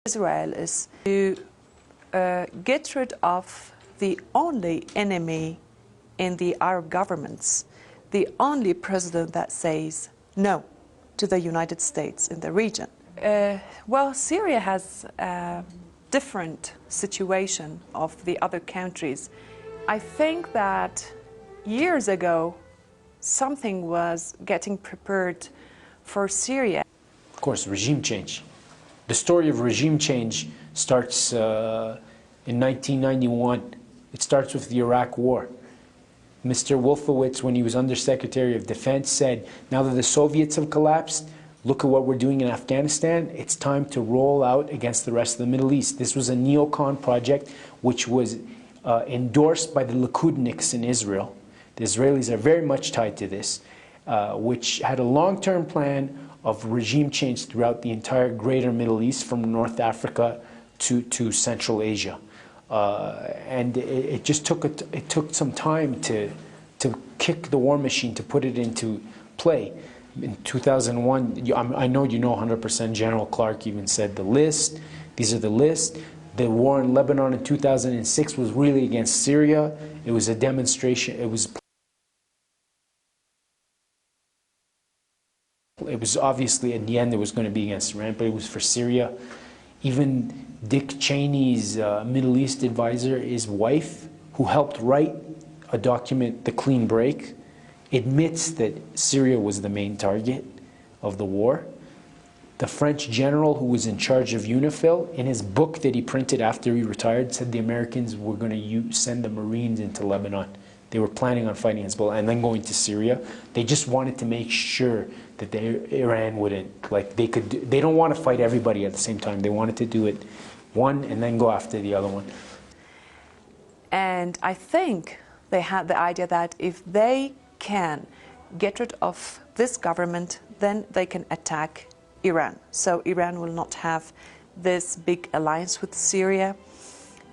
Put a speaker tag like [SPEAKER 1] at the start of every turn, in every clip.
[SPEAKER 1] Israel is to get rid of the only enemy in the Arab governments, the only president that says no to the United States in the region. Well, Syria has a different situation of the other countries. I think that years ago something was getting prepared for Syria.
[SPEAKER 2] Of course, regime change. The story of regime change starts in 1991. It starts with the Iraq War. Mr. Wolfowitz, when he was Undersecretary of Defense, said, now that the Soviets have collapsed, look at what we're doing in Afghanistan, it's time to roll out against the rest of the Middle East. This was a neocon project which was endorsed by the Likudniks in Israel. The Israelis are very much tied to this, which had a long-term plan of regime change throughout the entire greater Middle East, from North Africa to Central Asia. And it just took some time to kick the war machine, to put it into play. In 2001, I know you know 100%, General Clark even said the list, these are the list. The war in Lebanon in 2006 was really against Syria. It was a demonstration, it was obviously, in the end, it was going to be against Iran, but it was for Syria. Even Dick Cheney's Middle East advisor, his wife, who helped write a document, The Clean Break, admits that Syria was the main target of the war. The French general who was in charge of UNIFIL, in his book that he printed after he retired, said the Americans were going to send the Marines into Lebanon. They were planning on fighting Hezbollah and then going to Syria. They just wanted to make sure that Iran wouldn't, like they don't want to fight everybody at the same time. They wanted to do it one and then go after the other one.
[SPEAKER 1] And I think they had the idea that if they can get rid of this government, then they can attack Iran. So Iran will not have this big alliance with Syria.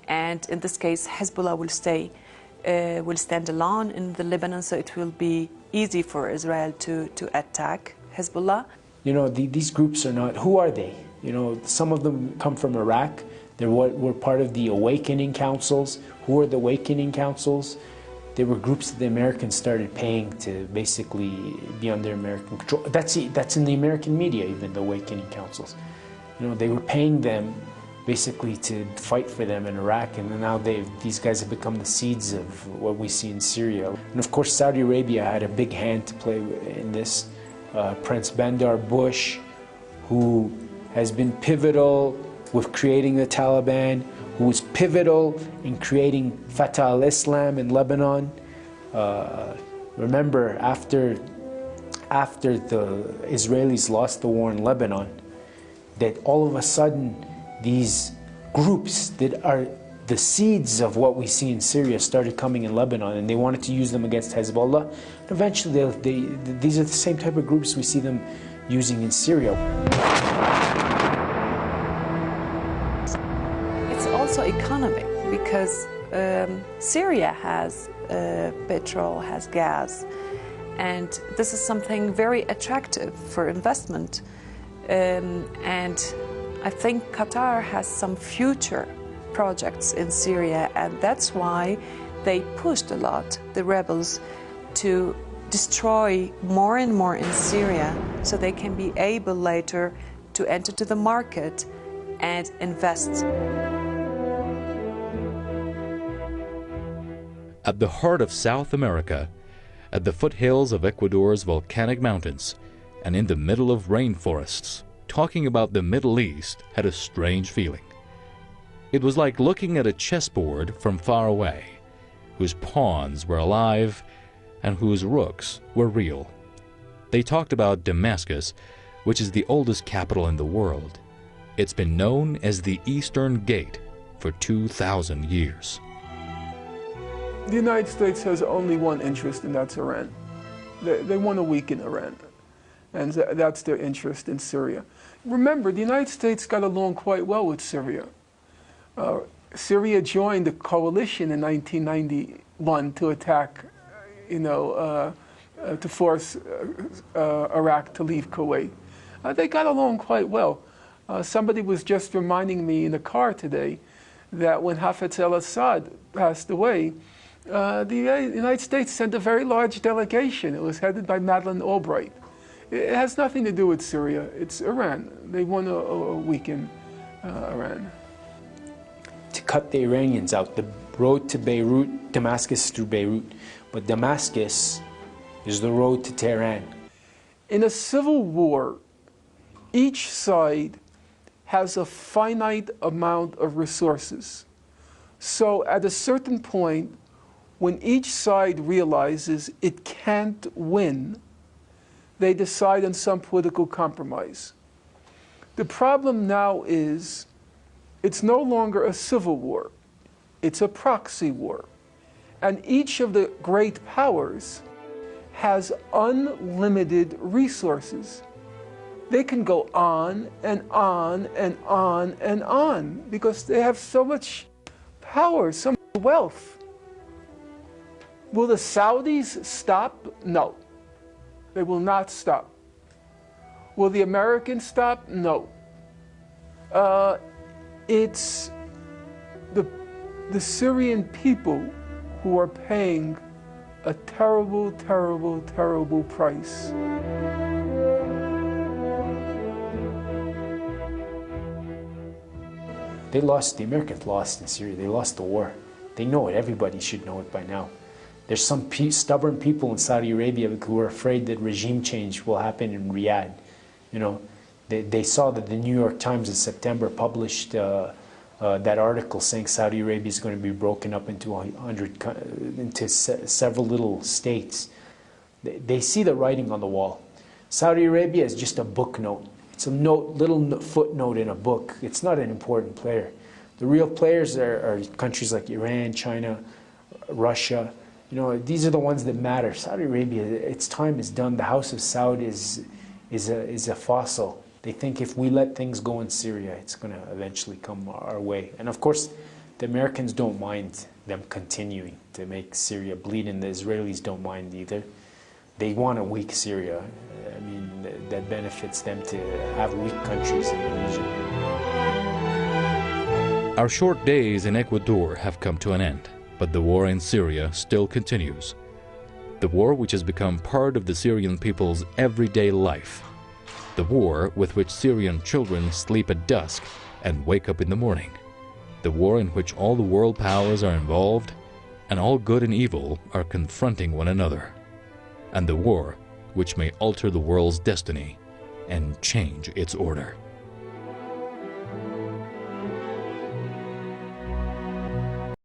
[SPEAKER 1] And in this case, Hezbollah will stand alone in the Lebanon, so it will be easy for Israel to attack Hezbollah.
[SPEAKER 2] You know, these groups are not, who are they? You know, some of them come from Iraq. They were part of the awakening councils. Who are the awakening councils? They were groups that the Americans started paying to basically be under American control. That's in the American media, even the awakening councils. You know, they were paying them basically to fight for them in Iraq, and now these guys have become the seeds of what we see in Syria. And of course, Saudi Arabia had a big hand to play in this. Prince Bandar Bush, who has been pivotal with creating the Taliban, who was pivotal in creating Fatah al-Islam in Lebanon. Remember, after the Israelis lost the war in Lebanon, that all of a sudden these groups that are the seeds of what we see in Syria started coming in Lebanon, and they wanted to use them against Hezbollah. And eventually, these are the same type of groups we see them using in Syria.
[SPEAKER 1] It's also economic, because Syria has petrol, has gas, and this is something very attractive for investment. And I think Qatar has some future projects in Syria, and that's why they pushed a lot the rebels to destroy more and more in Syria, so they can be able later to enter to the market and invest.
[SPEAKER 3] At the heart of South America, at the foothills of Ecuador's volcanic mountains, and in the middle of rainforests, talking about the Middle East had a strange feeling. It was like looking at a chessboard from far away, whose pawns were alive and whose rooks were real. They talked about Damascus, which is the oldest capital in the world. It's been known as the Eastern Gate for 2,000 years.
[SPEAKER 4] The United States has only one interest, and that's Iran. They want to weaken Iran, and that's their interest in Syria. Remember, the United States got along quite well with Syria. Syria joined the coalition in 1991 to attack, to force Iraq to leave Kuwait. They got along quite well. Somebody was just reminding me in the car today that when Hafez al-Assad passed away, the United States sent a very large delegation. It was headed by Madeleine Albright. It has nothing to do with Syria. It's Iran. They want to weaken Iran.
[SPEAKER 2] To cut the Iranians out, the road to Beirut, Damascus through Beirut, but Damascus is the road to Tehran.
[SPEAKER 4] In a civil war, each side has a finite amount of resources. So at a certain point, when each side realizes it can't win, they decide on some political compromise. The problem now is it's no longer a civil war, it's a proxy war. And each of the great powers has unlimited resources. They can go on and on and on and on because they have so much power, so much wealth. Will the Saudis stop? No. They will not stop. Will the Americans stop? No. It's the Syrian people who are paying a terrible, terrible, terrible price.
[SPEAKER 2] They lost, the Americans lost in Syria. They lost the war. They know it. Everybody should know it by now. There's some stubborn people in Saudi Arabia who are afraid that regime change will happen in Riyadh. You know, they saw that the New York Times in September published that article saying Saudi Arabia is going to be broken up into several little states. They see the writing on the wall. Saudi Arabia is just a book note. It's a little footnote in a book. It's not an important player. The real players are countries like Iran, China, Russia. You know, these are the ones that matter. Saudi Arabia, its time is done. The House of Saud is a fossil. They think if we let things go in Syria, it's going to eventually come our way. And of course, the Americans don't mind them continuing to make Syria bleed, and the Israelis don't mind either. They want a weak Syria. I mean, that benefits them to have weak countries in the region.
[SPEAKER 3] Our short days in Ecuador have come to an end, but the war in Syria still continues. The war which has become part of the Syrian people's everyday life. The war with which Syrian children sleep at dusk and wake up in the morning. The war in which all the world powers are involved and all good and evil are confronting one another. And the war which may alter the world's destiny and change its order.